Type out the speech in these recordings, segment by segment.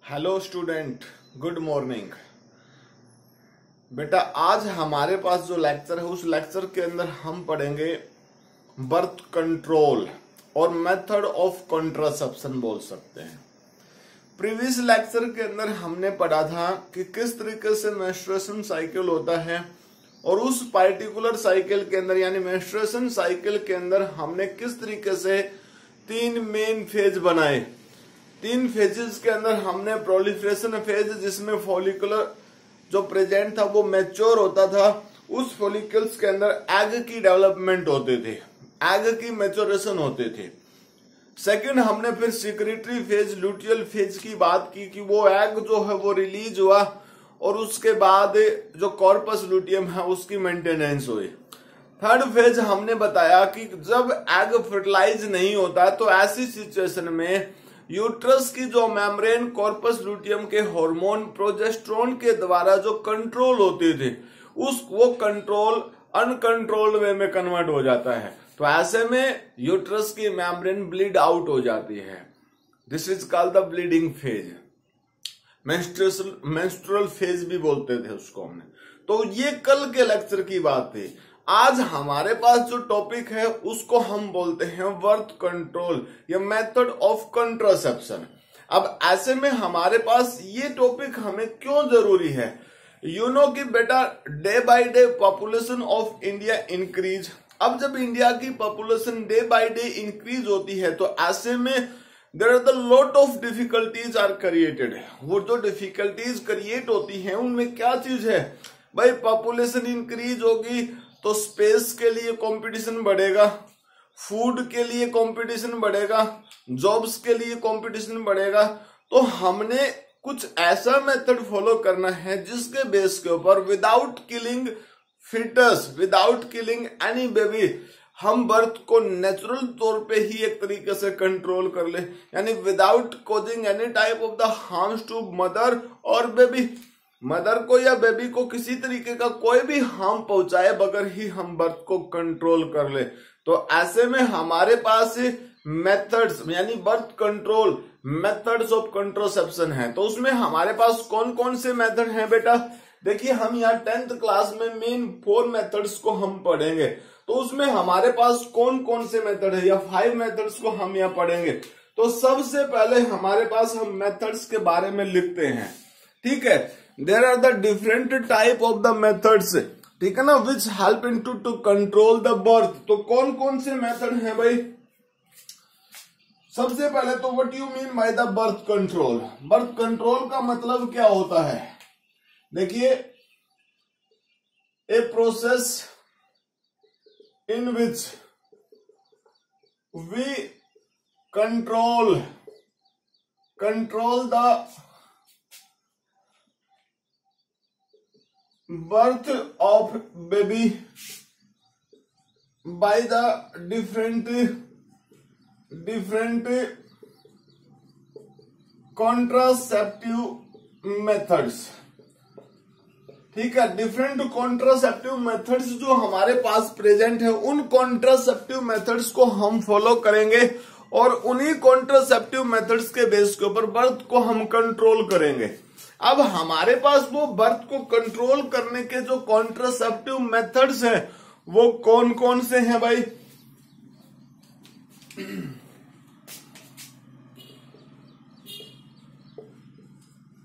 Hello student, good morning. बेटा आज हमारे पास जो लेक्चर है उस लेक्चर के अंदर हम पढ़ेंगे बर्थ कंट्रोल और मेथड ऑफ कॉन्ट्रासेप्शन बोल सकते हैं। प्रीवियस लेक्चर के अंदर हमने पढ़ा था कि किस तरीके से मेंस्ट्रुएशन साइकिल होता है और उस पार्टिकुलर साइकिल के अंदर यानी मेंस्ट्रुएशन साइकिल के अंदर हमने किस तरीके से तीन मेन फेज बनाए। तीन फेजेस के अंदर हमने प्रोलिफरेशन फेज जिसमें फॉलिकुलर जो प्रेजेंट था वो मैच्योर होता था, उस फॉलिकल्स के अंदर एग की डेवलपमेंट होते थे, एग की मैच्योरेशन होते थे। सेकंड हमने फिर सिक्रेटरी फेज लुटियल फेज की बात की कि वो एग जो है वो रिलीज हुआ और उसके बाद जो कॉर्पस लुटियम है उसकी मेंटेनेंस हुई। थर्ड फेज हमने बताया कि जब एग फर्टिलाइज नहीं होता तो ऐसी सिचुएशन में यूट्रस की जो मेम्ब्रेन कॉर्पस लुटियम के हार्मोन प्रोजेस्टेरोन के द्वारा जो कंट्रोल होते थे वो कंट्रोल अनकंट्रोल्ड वे में कन्वर्ट हो जाता है। तो ऐसे में यूट्रस की मेम्ब्रेन ब्लीड आउट हो जाती है। This is called the bleeding phase. Menstrual phase भी बोलते थे उसको हमने। तो ये कल के लेक्चर की बात थी। आज हमारे पास जो टॉपिक है उसको हम बोलते हैं बर्थ कंट्रोल या मेथड ऑफ कॉन्ट्रासेप्शन। अब ऐसे में हमारे पास ये टॉपिक हमें क्यों जरूरी है? यू नो कि बेटा day by day population of India increase. अब जब इंडिया की population day by day increase होती है तो ऐसे में there are the lot of difficulties are created. वो जो डिफिकल्टीज क्रिएट होती हैं उनमें क्या चीज है भाई? पॉपुलेशन इंक्रीज होगी तो स्पेस के लिए कंपटीशन बढ़ेगा, फूड के लिए कंपटीशन बढ़ेगा, जॉब्स के लिए कंपटीशन बढ़ेगा। तो हमने कुछ ऐसा मेथड फॉलो करना है जिसके बेस के ऊपर without killing foetus, without killing any baby, हम बर्थ को नेचुरल तौर पे ही एक तरीके से कंट्रोल कर ले, यानी without causing any type of the harms to mother और बेबी। मदर को या बेबी को किसी तरीके का कोई भी हार्म पहुंचाए बगैर ही हम बर्थ को कंट्रोल कर ले। तो ऐसे में हमारे पास मेथड्स यानी birth control methods of contraception है। तो उसमें हमारे पास कौन कौन से मेथड हैं बेटा? देखिए हम यहाँ 10th क्लास में मेन 4 मेथड्स को हम पढ़ेंगे। तो उसमें हमारे पास कौन कौन से मेथड है या 5 मेथड्स को हम यहाँ पढ़ेंगे। तो सबसे पहले हमारे पास हम मेथड्स के बारे में लिखते हैं, ठीक है। There are the different type of the methods, ठीक है ना, which help into to control the birth. तो कौन कौन से मेथड हैं भाई? सबसे पहले तो what you mean by the birth control? Birth control का मतलब क्या होता है? देखिए, a process in which we control the birth of baby by the different contraceptive methods, ठीक है। डिफरेंट कॉन्ट्रासेप्टिव मेथड्स जो हमारे पास प्रेजेंट है उन कॉन्ट्रासेप्टिव मेथड्स को हम फॉलो करेंगे और उन्हीं कॉन्ट्रासेप्टिव मेथड्स के बेस के ऊपर बर्थ को हम कंट्रोल करेंगे। अब हमारे पास वो बर्थ को कंट्रोल करने के जो कॉन्ट्रासेप्टिव मेथड्स हैं वो कौन कौन से हैं भाई?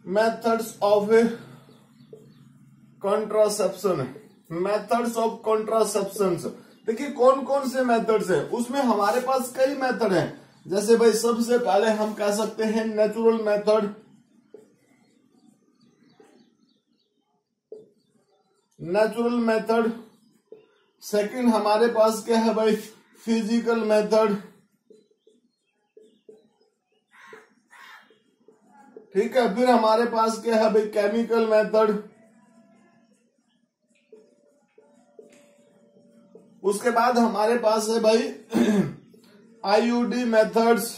Methods of contraception, methods of contraception. देखिए कौन कौन से मेथड्स हैं, उसमें हमारे पास कई मेथड हैं। जैसे भाई सबसे पहले हम कह सकते हैं natural method, natural method. Second हमारे पास क्या है भाई? फिजिकल मेथड, ठीक है। फिर हमारे पास क्या है भाई? Chemical method. उसके बाद हमारे पास है भाई आईयूडी मेथड्स।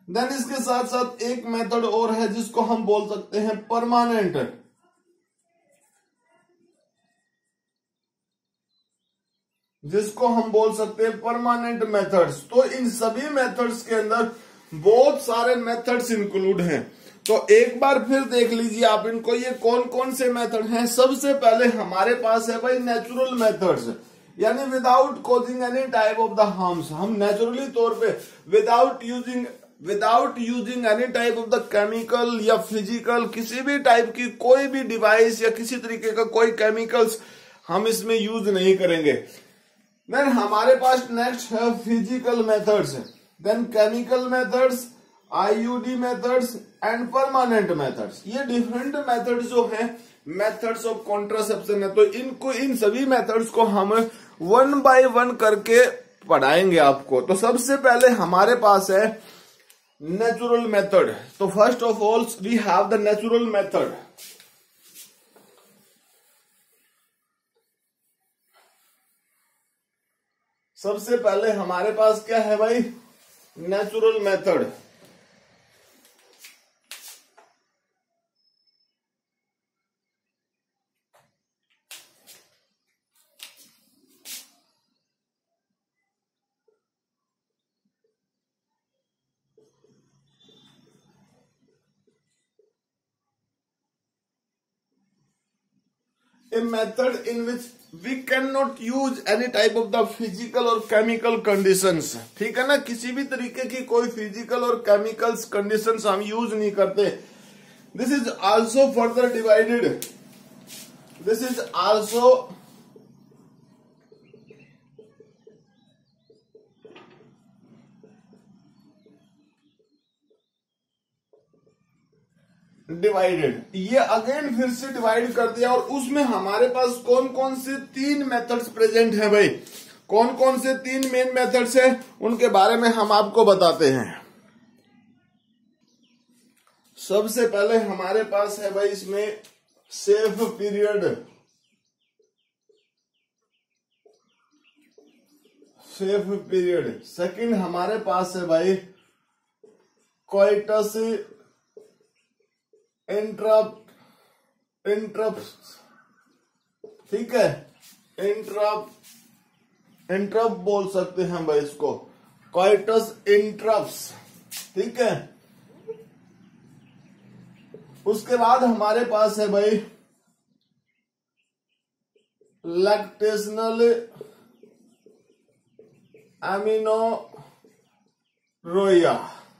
देन इसके साथ साथ एक मेथड और है जिसको हम बोल सकते हैं परमानेंट, जिसको हम बोल सकते हैं परमानेंट मेथड्स। तो इन सभी मेथड्स के अंदर बहुत सारे मेथड्स इंक्लूड हैं। तो एक बार फिर देख लीजिए आप इनको, ये कौन कौन से मेथड हैं। सबसे पहले हमारे पास है भाई नेचुरल मेथड्स, यानी without causing any type of the harms. हम नेचुरली तौर पे without using any type of the chemical या फिजिकल, किसी भी टाइप की कोई भी डिवाइस या किसी तरीके का कोई केमिकल्स हम इसमें यूज नहीं करेंगे। देन हमारे पास नेक्स्ट है physical methods, then chemical methods, IUD methods and permanent methods. ये डिफरेंट मेथड्स जो हैं मेथड्स ऑफ कॉन्ट्रासेप्शन है। तो इनको, इन सभी मेथड्स को हम 1 बाय 1 करके पढ़ाएंगे आपको। तो सबसे पहले हमारे पास है नेचुरल मेथड। तो first of all we have the natural method. सबसे पहले हमारे पास क्या है भाई, natural method. A method in which we cannot use any type of the physical or chemical conditions। ठीक है ना, किसी भी तरीके की कोई फिजिकल और केमिकल्स कंडीशंस हम यूज नहीं करते। This is also further divided, this is also divided. ये अगेन फिर से डिवाइड कर दिया, और उसमें हमारे पास कौन कौन से 3 मेथड्स प्रेजेंट हैं भाई। कौन कौन से 3 मेन मेथड्स हैं उनके बारे में हम आपको बताते हैं। सबसे पहले हमारे पास है भाई इसमें safe period, safe period. Second हमारे पास है भाई कोइटस इंटरप्ट, ठीक है, इंटरप्ट बोल सकते हैं भाई इसको, कोइटस इंटरप्ट्स, ठीक है। उसके बाद हमारे पास है भाई लैक्टेशनल एमिनोरोया,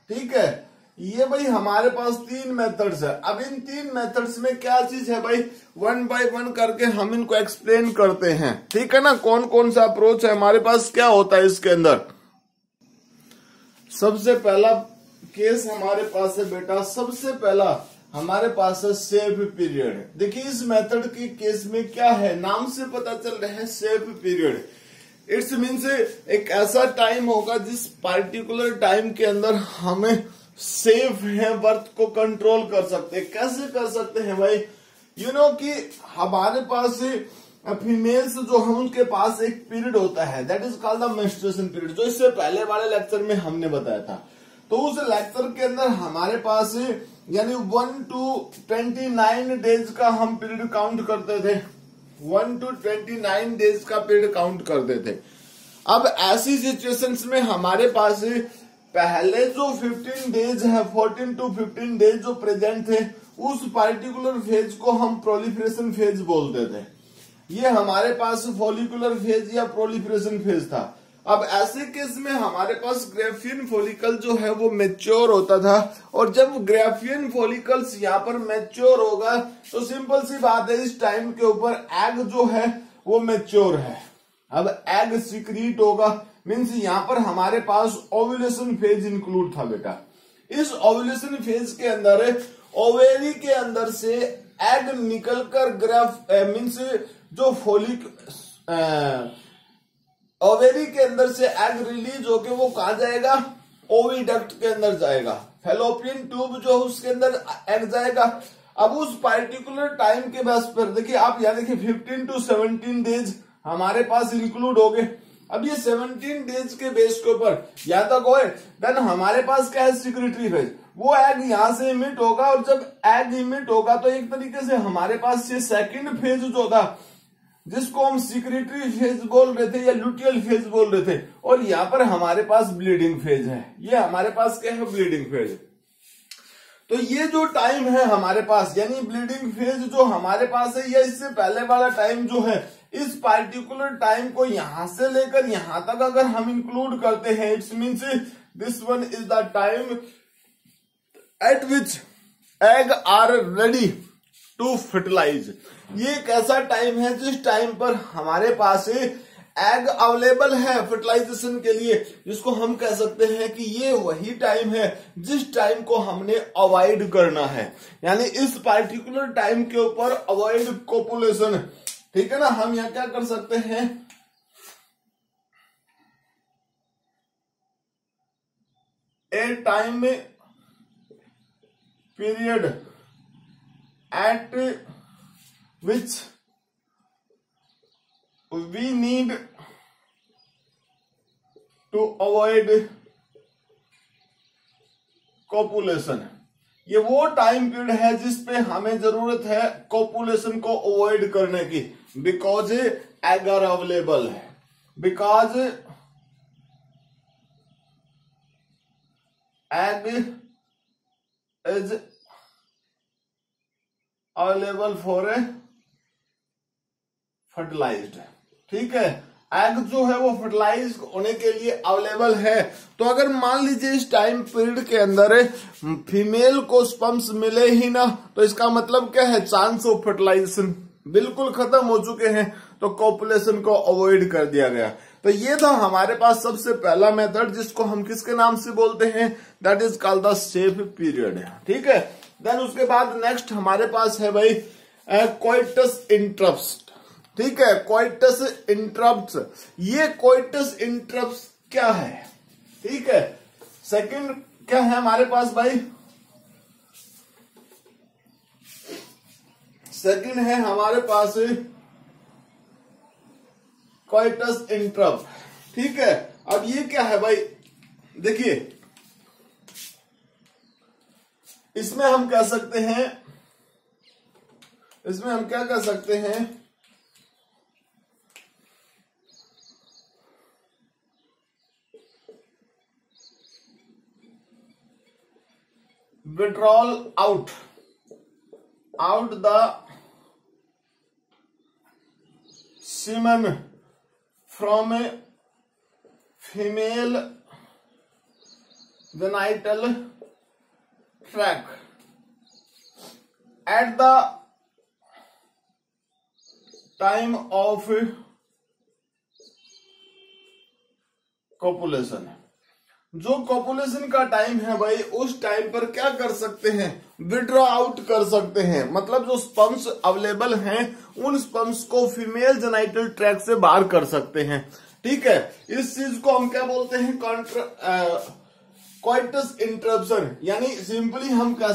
ठीक है। ये भाई हमारे पास 3 मेथड्स है। अब इन 3 मेथड्स में क्या चीज है भाई, 1 बाय 1 करके हम इनको एक्सप्लेन करते हैं, ठीक है ना। कौन कौन सा अप्रोच है हमारे पास, क्या होता है इसके अंदर। सबसे पहला केस हमारे पास है बेटा, सबसे पहला हमारे पास है सेफ पीरियड। देखिए इस मेथड के केस में क्या है, नाम से पता चल रहा है सेफ पीरियड। इट्स मीन्स एक ऐसा टाइम होगा जिस पार्टिकुलर टाइम के अंदर हमें सेफ है बर्थ को कंट्रोल कर सकते हैं। कैसे कर सकते हैं भाई, यू नो कि हमारे पास फीमेल्स जो हम उनके पास एक पीरियड होता है, that is called the menstruation period, जो इससे पहले वाले लेक्चर में हमने बताया था। तो उस लेक्चर के अंदर हमारे पास यानी 1 to 29 डेज का हम पीरियड काउंट करते थे, 1 to 29 डेज का पीरियड काउंट करते थे। अब ऐसी सिचुएशंस में हमारे पास पहले जो 15 डेज है, 14 to 15 डेज जो प्रेजेंट थे, उस पार्टिकुलर फेज को हम प्रोलिफरेशन फेज बोलते थे। ये हमारे पास फॉलिकुलर फेज या प्रोलिफरेशन फेज था। अब ऐसे केस में हमारे पास ग्राफियन फॉलिकल जो है वो मैच्योर होता था, और जब ग्राफियन फॉलिकल्स यहाँ पर मैच्योर होगा तो सिंपल सी बात है, इस टाइम के ऊपर एग जो है वो मैच्योर है। अब एग सिक्रीट होगा, मीन्स यहाँ पर हमारे पास ओव्यूलेशन फेज इंक्लूड था बेटा। इस ओव्यूलेशन फेज के अंदर ओवेरी के अंदर से एग निकलकर मीन्स जो ओवेरी के अंदर से एग रिलीज होके वो कहा जाएगा, ओविडक्ट के अंदर जाएगा, फैलोपियन ट्यूब जो उसके अंदर एग जाएगा। अब उस पार्टिकुलर टाइम के बेस पर देखिए आप, यहाँ देखिए 15 to 17 डेज हमारे पास इंक्लूड हो गए। अब ये 17 डेज के बेस के ऊपर यहाँ तक होए, देन हमारे पास क्या है, सिक्रेटरी फेज। वो एग यहां से इमिट होगा, और जब एग इमिट होगा तो एक तरीके से हमारे पास ये सेकंड फेज जो था जिसको हम सिक्रेटरी फेज बोल रहे थे या लुटियल फेज बोल रहे थे, और यहाँ पर हमारे पास ब्लीडिंग फेज है। ये हमारे पास क्या है, ब्लीडिंग फेज। तो ये जो टाइम है हमारे पास, यानी ब्लीडिंग फेज जो हमारे पास है, या इससे पहले वाला टाइम जो है, इस पार्टिकुलर टाइम को यहां से लेकर यहां तक अगर हम इंक्लूड करते हैं, it's means this one is the time at which egg are ready to fertilize. ये एक ऐसा टाइम है जिस टाइम पर हमारे पास एग अवेलेबल है फर्टिलाइजेशन के लिए, जिसको हम कह सकते हैं कि ये वही टाइम है जिस टाइम को हमने अवॉइड करना है, यानी इस पार्टिकुलर टाइम के ऊपर अवॉइड कोपुलेशन। ठीक है ना, हम यहां क्या कर सकते हैं, ए time period eight which we need to avoid copulation। ये वो टाइम पीरियड है जिसपे हमें जरूरत है कॉपुलेशन को अवॉइड करने की, बिकॉज एग आर अवेलेबल है, because egg is available for fertilized. ठीक है, एग जो है वो फर्टिलाइज होने के लिए अवेलेबल है। तो अगर मान लीजिए इस टाइम पीरियड के अंदर फीमेल को स्पर्म्स मिले ही ना, तो इसका मतलब क्या है, चांस ऑफ फर्टिलाइजेशन बिल्कुल खत्म हो चुके हैं, तो कॉपुलेशन को अवॉइड कर दिया गया। तो ये था हमारे पास सबसे पहला मेथड, जिसको हम किसके नाम से बोलते हैं, that is called the safe period. ठीक है, देन उसके बाद नेक्स्ट हमारे पास है भाई कोइटस इंटरप्ट्स। ठीक है, कोइटस इंटरप्ट्स। ये कोइटस इंटरप्ट्स क्या है, ठीक है। सेकंड क्या है हमारे पास भाई, सेकंड है हमारे पास कोइटस इंटरप्ट। ठीक है, अब ये क्या है भाई, देखिए इसमें हम कह सकते हैं, इसमें हम क्या कह सकते हैं, withdrawal out the semen from a female genital tract at the time of copulation। जो कॉपुलेशन का टाइम है भाई, उस टाइम पर क्या कर सकते हैं, विड्रॉ आउट कर सकते हैं। मतलब जो स्पर्म्स अवेलेबल हैं, उन स्पर्म्स को फीमेल जेनाइटल ट्रैक्ट से बाहर कर सकते हैं। ठीक है, इस चीज को हम क्या बोलते हैं, कोइटस इंटरप्शन। यानी सिंपली हम कह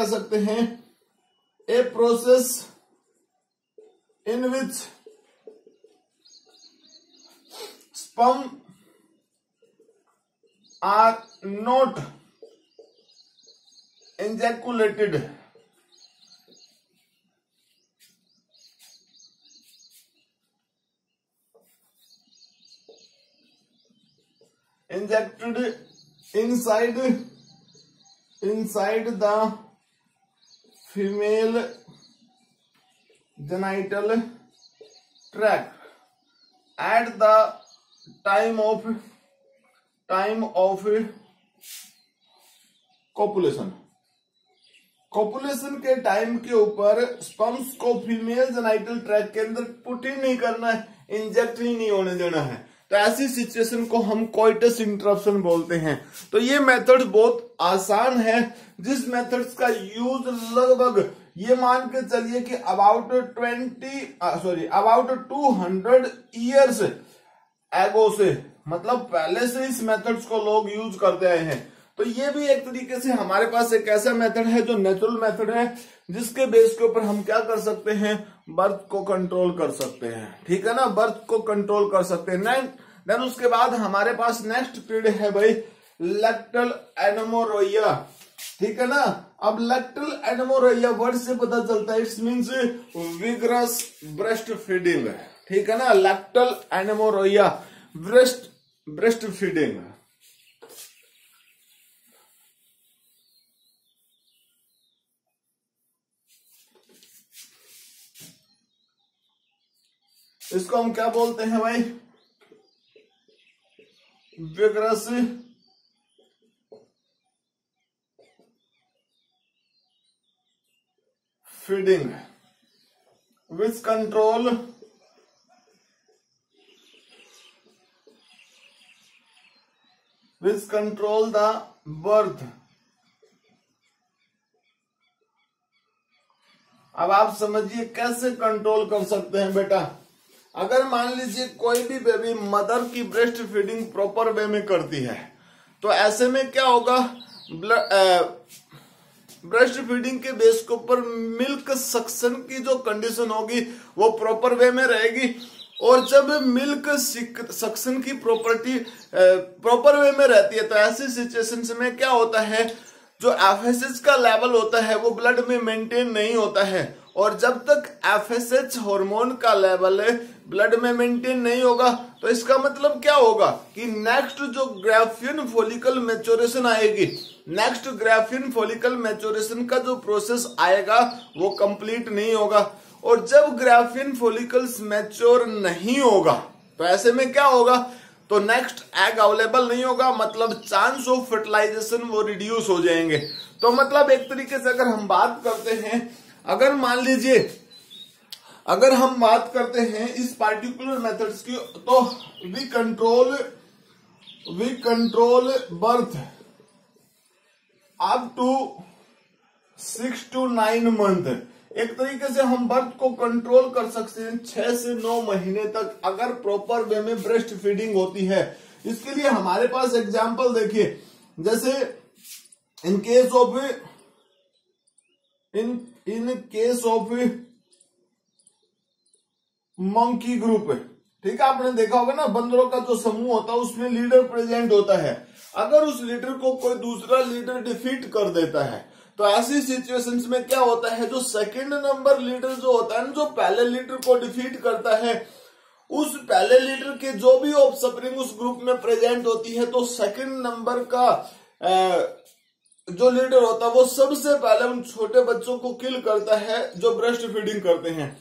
सकते हैं ए process in which sperm are not ejaculated inside the female genital tract at the time of copulation. Copulation के टाइम के ऊपर स्पर्म्स को फीमेल जेनाइटल ट्रैक्ट के अंदर पुट ही नहीं करना है, इंजेक्ट ही नहीं होने देना है। तो ऐसी सिचुएशन को हम कोइटस इंटरप्शन बोलते हैं। तो ये मेथड बहुत आसान है, जिस मेथड्स का यूज लगभग ये मान के चलिए कि अबाउट 200 ईयर्स एगो से, मतलब पहले से इस मेथड्स को लोग यूज करते आए हैं। तो ये भी एक तरीके से हमारे पास एक ऐसा मेथड है जो नेचुरल मेथड है, जिसके बेस के ऊपर हम क्या कर सकते हैं, बर्थ को कंट्रोल कर सकते हैं। ठीक है ना, बर्थ को कंट्रोल कर सकते हैं। देन उसके बाद हमारे पास नेक्स्ट पीरियड है भाई लैक्टल एनोमोरोइया। ठीक है ना, अब लैक्टल एनोमोरेया वर्ड से पता चलता है it's means vigorous breast feeding, ठीक है ना। लैक्टल एनोमोरेया ब्रेस्ट फीडिंग। इसको हम क्या बोलते हैं भाई, vigorous feeding which control the birth. अब आप समझिए कैसे कंट्रोल कर सकते हैं बेटा। अगर मान लीजिए कोई भी बेबी मदर की ब्रेस्ट फीडिंग प्रॉपर वे में करती है तो ऐसे में क्या होगा, ब्रेस्ट फीडिंग के बेस के ऊपर मिल्क सक्शन की जो कंडीशन होगी वो प्रॉपर वे में रहेगी। और जब मिल्क सक्शन की प्रॉपर्टी प्रॉपर वे में रहती है तो ऐसी सिचुएशंस में क्या होता है, जो एफएसएच का लेवल होता है वो ब्लड में मेंटेन नहीं होता है। और जब तक एफएसएच हार्मोन का लेवल ब्लड में मेंटेन नहीं होगा तो इसका मतलब क्या होगा कि नेक्स्ट जो ग्राफियन फॉलिकल मैच्योरेशन आएगी, नेक्स्ट ग्राफियन फॉलिकल मैच्योरेशन का जो प्रोसेस आएगा वो कंप्लीट नहीं होगा। और जब ग्राफियन फॉलिकल्स मैच्योर नहीं होगा तो ऐसे में क्या होगा, तो नेक्स्ट एग अवेलेबल नहीं होगा, मतलब चांस ऑफ फर्टिलाइजेशन वो रिड्यूस हो जाएंगे। तो मतलब एक तरीके से अगर हम बात करते हैं, अगर मान लीजिए अगर हम बात करते हैं इस पार्टिकुलर मेथड्स की, तो we control birth up to 6 to 9 month. एक तरीके से हम बर्थ को कंट्रोल कर सकते हैं 6 से 9 महीने तक, अगर प्रॉपर वे में ब्रेस्ट फीडिंग होती है। इसके लिए हमारे पास एग्जांपल देखिए, जैसे in case of monkey group, ठीक है, आपने देखा होगा ना, बंदरों का जो समूह होता है उसमें लीडर प्रेजेंट होता है। अगर उस लीडर को कोई दूसरा लीडर डिफीट कर देता है तो ऐसी सिचुएशंस में क्या होता है, जो सेकंड नंबर लीडर जो होता है ना, जो पहले लीडर को डिफीट करता है, उस पहले लीडर के जो भी ऑफस्प्रिंग उस ग्रुप में प्रेजेंट होती है, तो सेकंड नंबर का जो लीडर होता है वो सबसे पहले उन छोटे बच्चों को किल करता है जो ब्रेस्ट फीडिंग करते हैं।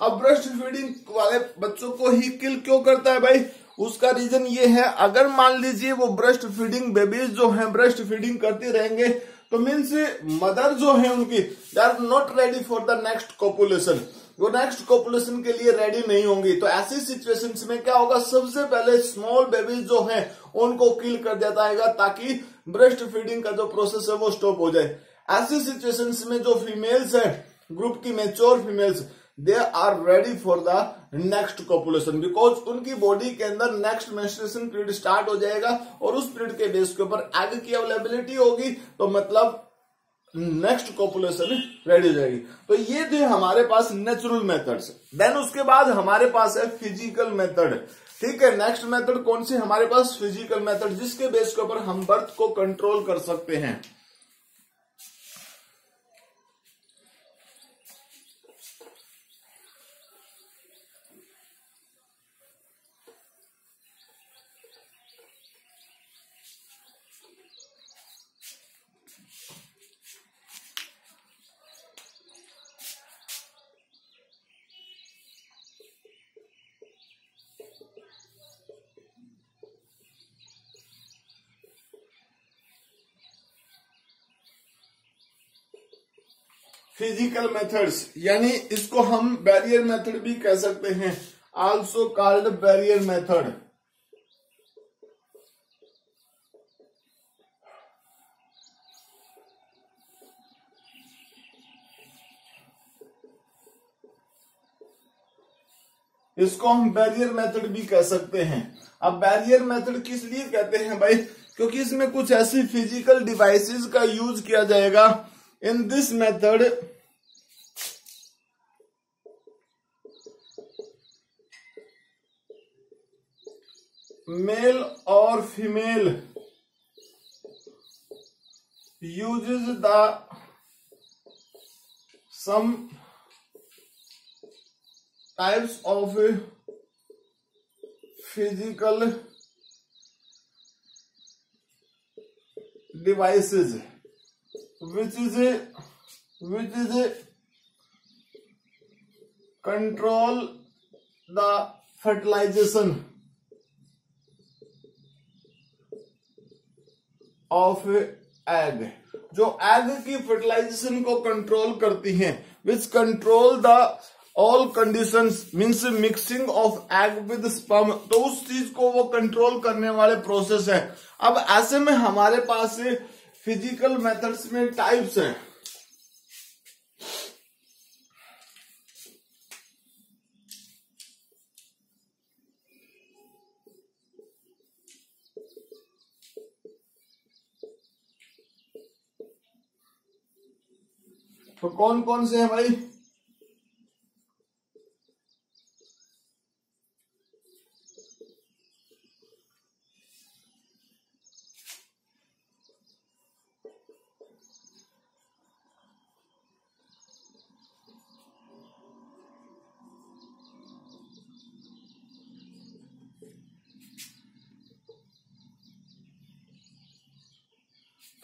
अब ब्रेस्ट फीडिंग वाले बच्चों को ही किल क्यों करता है भाई, उसका रीजन ये है, अगर मान लीजिए वो ब्रेस्ट फीडिंग बेबीज जो हैं ब्रेस्ट फीडिंग करते रहेंगे तो मीन्स मदर जो है उनकी they are not ready for the next copulation, वो नेक्स्ट कॉपुलेशन के लिए रेडी नहीं होंगी। तो ऐसी सिचुएशंस में क्या होगा, सबसे पहले स्मॉल बेबीज जो हैं उनको किल कर देता है ताकि ब्रेस्ट फीडिंग का जो प्रोसेस है वो स्टॉप हो जाए। ऐसी सिचुएशंस में जो फीमेल्स है ग्रुप की mature females, they are ready for the next copulation, because उनकी बॉडी के अंदर नेक्स्ट मेंस्ट्रुएशन पीरियड स्टार्ट हो जाएगा और उस पीरियड के बेस के ऊपर एग की अवेलेबिलिटी होगी, तो मतलब नेक्स्ट कॉपुलेशन रेडी हो जाएगी। तो ये थे हमारे पास नेचुरल मेथड्स। देन उसके बाद हमारे पास है फिजिकल मेथड, ठीक है। नेक्स्ट मेथड कौन सी, हमारे पास फिजिकल मेथड, जिसके बेस के ऊपर हम बर्थ को कंट्रोल कर सकते हैं। फिजिकल मेथड्स, यानी इसको हम बैरियर मेथड भी कह सकते हैं, आल्सो कॉल्ड बैरियर मेथड। इसको हम बैरियर मेथड भी कह सकते हैं। अब बैरियर मेथड किस लिए कहते हैं भाई, क्योंकि इसमें कुछ ऐसी फिजिकल डिवाइसेस का यूज किया जाएगा। इन दिस मेथड मेल और female uses the some types of physical devices which is control the fertilization of egg, जो एग की फर्टिलाइजेशन को कंट्रोल करती हैं, which control the all conditions, means mixing of egg with sperm, तो उस चीज को वो कंट्रोल करने वाले प्रोसेस है। अब ऐसे में हमारे पास फिजिकल मेथड्स में टाइप्स हैं। तो कौन कौन से हैं भाई?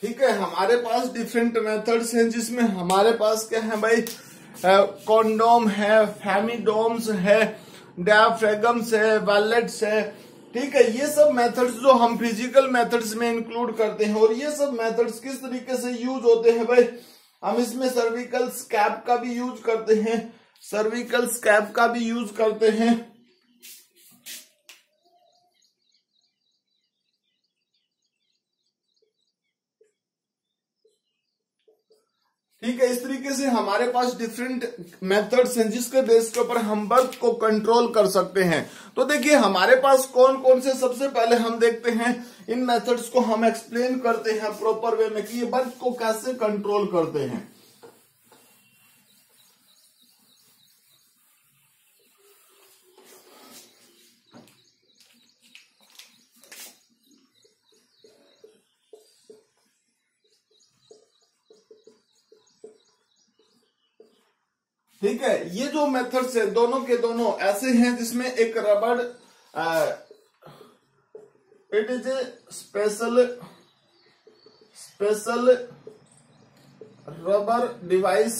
ठीक है, हमारे पास डिफरेंट मेथड्स हैं, जिसमें हमारे पास क्या है भाई? कॉन्डोम है, फेमिडोम्स है, डायाफ्रागम्स है, वैलेट्स है। ठीक है, ये सब मेथड्स जो हम फिजिकल मेथड्स में इंक्लूड करते हैं। और ये सब मेथड्स किस तरीके से यूज होते हैं भाई? हम इसमें सर्विकल स्कैब का भी यूज करते हैं, सर्विकल स्कैब का भी यूज करते हैं। ठीक है, इस तरीके से हमारे पास डिफरेंट मेथड्स हैं जिसके बेस के ऊपर हम बर्थ को कंट्रोल कर सकते हैं। तो देखिए हमारे पास कौन कौन से, सबसे पहले हम देखते हैं, इन मेथड्स को हम एक्सप्लेन करते हैं प्रॉपर वे में कि ये बर्थ को कैसे कंट्रोल करते हैं। ठीक है, ये जो मेथड्स है दोनों के दोनों ऐसे हैं जिसमें एक रबड़, it is a special rubber device.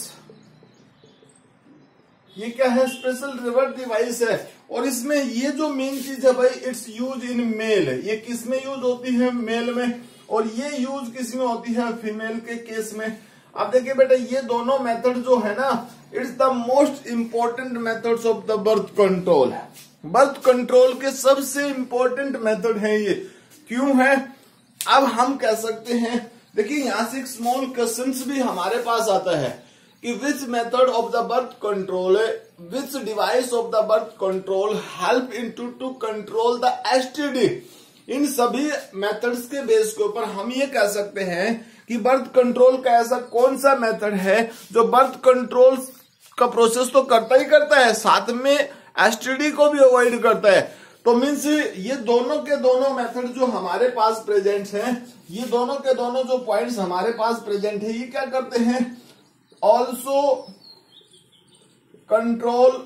ये क्या है? स्पेशल रबर डिवाइस है। और इसमें ये जो मेन चीज है भाई, इट्स यूज इन मेल। ये किस में यूज होती है? मेल में। और ये यूज किस में होती है? फीमेल के केस में। अब देखिए बेटा, ये दोनों मेथड जो है ना, it's the most important methods of the birth control. Birth control के सबसे इंपॉर्टेंट मेथड है ये। क्यों है? अब हम कह सकते हैं, देखिए यहां से एक स्मॉल क्वेश्चन भी हमारे पास आता है कि which method of the birth control, which device of the birth control help into to control the STD. इन सभी मेथड्स के बेस के ऊपर हम ये कह सकते हैं कि बर्थ कंट्रोल का ऐसा कौन सा मेथड है जो बर्थ कंट्रोल का प्रोसेस तो करता ही करता है, साथ में एसटीडी को भी अवॉइड करता है। तो मीन्स ये दोनों के दोनों मेथड जो हमारे पास प्रेजेंट हैं, ये दोनों के दोनों जो पॉइंट्स हमारे पास प्रेजेंट है, ये क्या करते हैं? Also control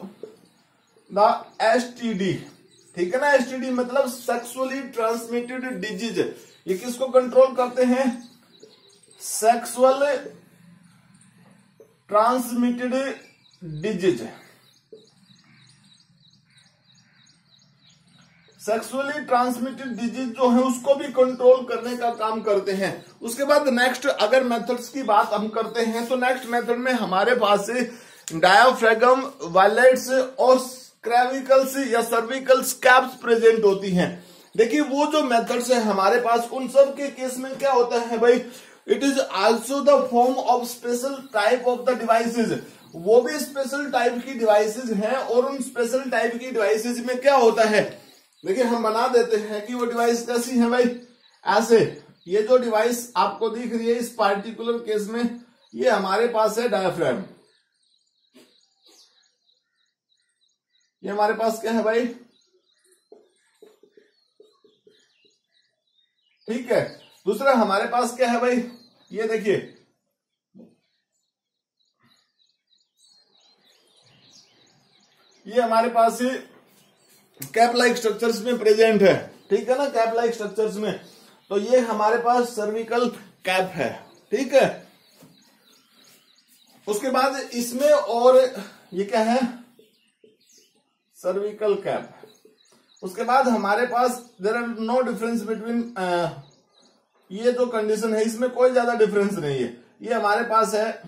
the STD. ठीक है ना? एसटीडी मतलब सेक्सुअली ट्रांसमिटेड डिजीज। ये किसको कंट्रोल करते हैं? Sexual transmitted disease. Sexually transmitted disease जो है उसको भी कंट्रोल करने का काम करते हैं। उसके बाद नेक्स्ट अगर मेथड्स की बात हम करते हैं तो नेक्स्ट मेथड में हमारे पास डायाफ्रागम, वैलेट्स और क्रेविकल्स या सर्विकल स्कैब्स प्रेजेंट होती हैं। देखिए वो जो मेथड्स है हमारे पास, उन सब के केस में क्या होता है भाई? It is also the form of special type of the devices. वो भी स्पेशल टाइप की डिवाइसेज हैं। और उन स्पेशल टाइप की डिवाइसेज में क्या होता है? देखिए हम बना देते हैं कि वो डिवाइस कैसी है भाई? ऐसे, ये जो डिवाइस आपको दिख रही है इस पार्टिकुलर केस में, ये हमारे पास है डायाफ्राम। ये हमारे पास क्या है भाई? ठीक है, दूसरा हमारे पास क्या है भाई? ये देखिए, ये हमारे पास कैप लाइक स्ट्रक्चर्स में प्रेजेंट है, ठीक है ना, कैप लाइक स्ट्रक्चर्स में। तो ये हमारे पास सर्विकल कैप है, ठीक है। उसके बाद इसमें और ये क्या है, सर्विकल कैप। उसके बाद हमारे पास there are no difference between, ये जो कंडीशन है इसमें कोई ज्यादा डिफरेंस नहीं है। ये हमारे पास है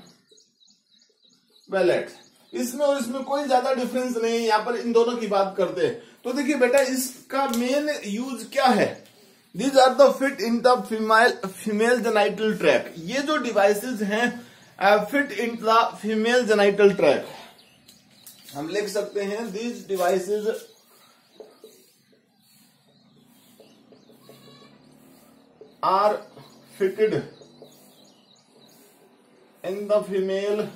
वेलेट, इसमें और इसमें कोई ज्यादा डिफरेंस नहीं है। यहां पर इन दोनों की बात करते हैं तो देखिए बेटा इसका मेन यूज क्या है। These are the fit in the female genital track. ये जो डिवाइसेस हैं fit in the female genital track, हम लिख सकते हैं these devices are fitted in the female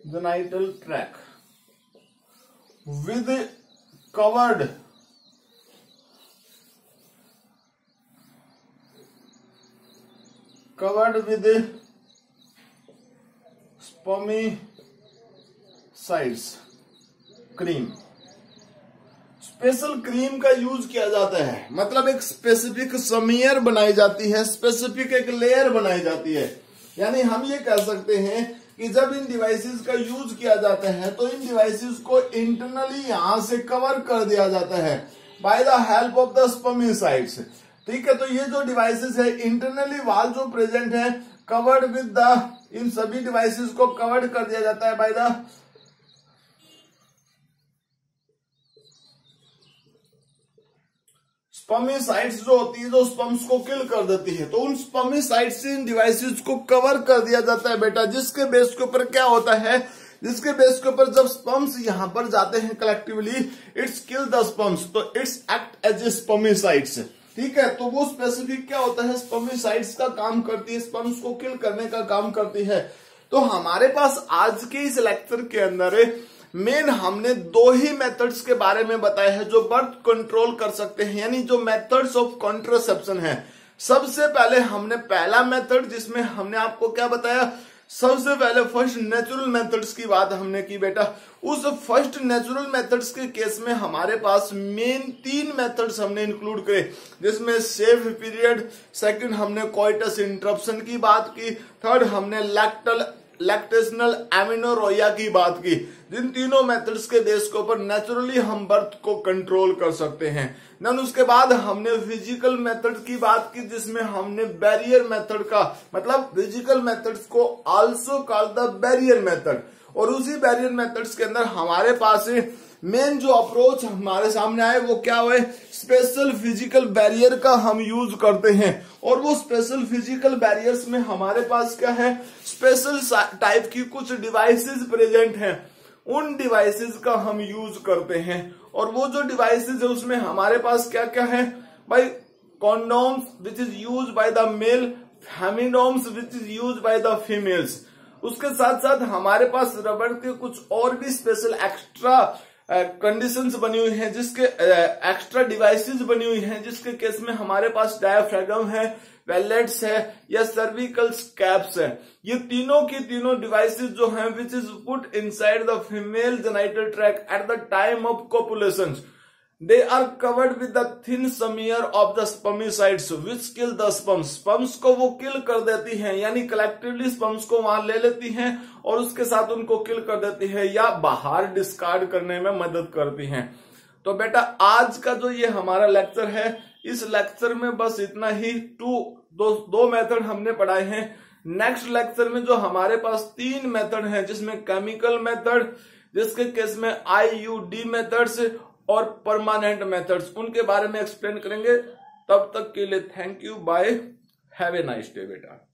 genital tract with covered with spermicides cream. Special cream का use किया जाता है, मतलब एक स्पेसिफिक समीयर बनाई जाती है, स्पेसिफिक एक लेयर बनाई जाती है। यानी हम ये कह सकते हैं कि जब इन डिवाइसेस का यूज किया जाता है तो इन डिवाइसेस को इंटरनली यहां से कवर कर दिया जाता है by the help of the स्पर्मिसाइड्स, ठीक है। तो ये जो डिवाइसेस है इंटरनली वाल जो प्रेजेंट है कवर्ड विद द, इन सभी डिवाइसेस को कवर्ड कर दिया जाता है बाय द स्पर्मिसाइड्स, जो होती है जो स्पर्म्स को किल कर देती है। तो उन स्पर्मिसाइड्स से इन डिवाइसेस को कवर कर दिया जाता है बेटा, जिसके बेस के ऊपर क्या होता है, जिसके बेस के ऊपर जब स्पर्म्स यहां पर जाते हैं collectively it's kill the sperms, तो it's act as a spermicides, ठीक है। तो वो स्पेसिफिक क्या होता है, स्पर्मिसाइड्स का काम करती है, स्पर्म्स को किल करने का काम करती है। तो हमारे पास आज के इस लेक्चर के अंदर मेन हमने दो ही मेथड्स के बारे में बताया है जो बर्थ कंट्रोल कर सकते हैं, यानी जो मेथड्स ऑफ कॉन्ट्रासेप्शन है। सबसे पहले हमने पहला मेथड जिसमें हमने आपको क्या बताया, सबसे पहले फर्स्ट नेचुरल मेथड्स की बात हमने की बेटा। उस फर्स्ट नेचुरल मेथड्स के केस में हमारे पास मेन 3 मेथड्स हमने इंक्लूड करे, जिसमें सेफ पीरियड, सेकंड हमने कोइटस इंटरप्शन की बात की, थर्ड हमने लैक्टेशनल एमिनोरोया की बात की। जिन तीनों मेथड्स के बेस के ऊपर नेचुरली हम बर्थ को कंट्रोल कर सकते हैं। देन उसके बाद हमने फिजिकल मेथड की बात की, जिसमें हमने बैरियर मेथड का, मतलब फिजिकल मेथड्स को also called the barrier method. और उसी बैरियर मेथड्स के अंदर हमारे पास मेन जो अप्रोच हमारे सामने आए वो क्या हुए, स्पेशल फिजिकल बैरियर का हम यूज करते हैं। और वो स्पेशल फिजिकल बैरियर्स में हमारे पास क्या है, स्पेशल टाइप की कुछ डिवाइसेस प्रेजेंट हैं, उन डिवाइसेस का हम यूज करते हैं। और वो जो डिवाइसेस है उसमें हमारे पास क्या क्या है भाई, condoms which is use by the male, femidoms which is use by the females. उसके साथ साथ हमारे पास रबर के कुछ और भी स्पेशल एक्स्ट्रा कंडीशंस बनी हुई हैं, जिसके एक्स्ट्रा डिवाइसेस बनी हुई हैं, जिसके केस में हमारे पास डायाफ्रागम है, वेलेट्स है या सर्विकल कैप्स है। ये तीनों की तीनों डिवाइसेस जो हैं which is put inside the female genital tract at the time of copulation, they are covered with the thin smear of the spermicides which kill the sperms. Sperms को वो किल कर देती हैं, यानी कलेक्टिवली स्पर्म्स को वहां ले लेती हैं और उसके साथ उनको किल कर देती है या बाहर डिस्कार्ड करने में मदद करती हैं। तो बेटा आज का जो ये हमारा लेक्चर है, इस लेक्चर में बस इतना ही, दो मेथड हमने पढ़ाए हैं। नेक्स्ट लेक्चर में जो हमारे पास 3 मेथड हैं, जिसमें केमिकल मेथड, जिसके केस में IUD मेथड्स और परमानेंट मेथड्स, उनके बारे में एक्सप्लेन करेंगे। तब तक के लिए thank you, bye, have a nice day बेटा।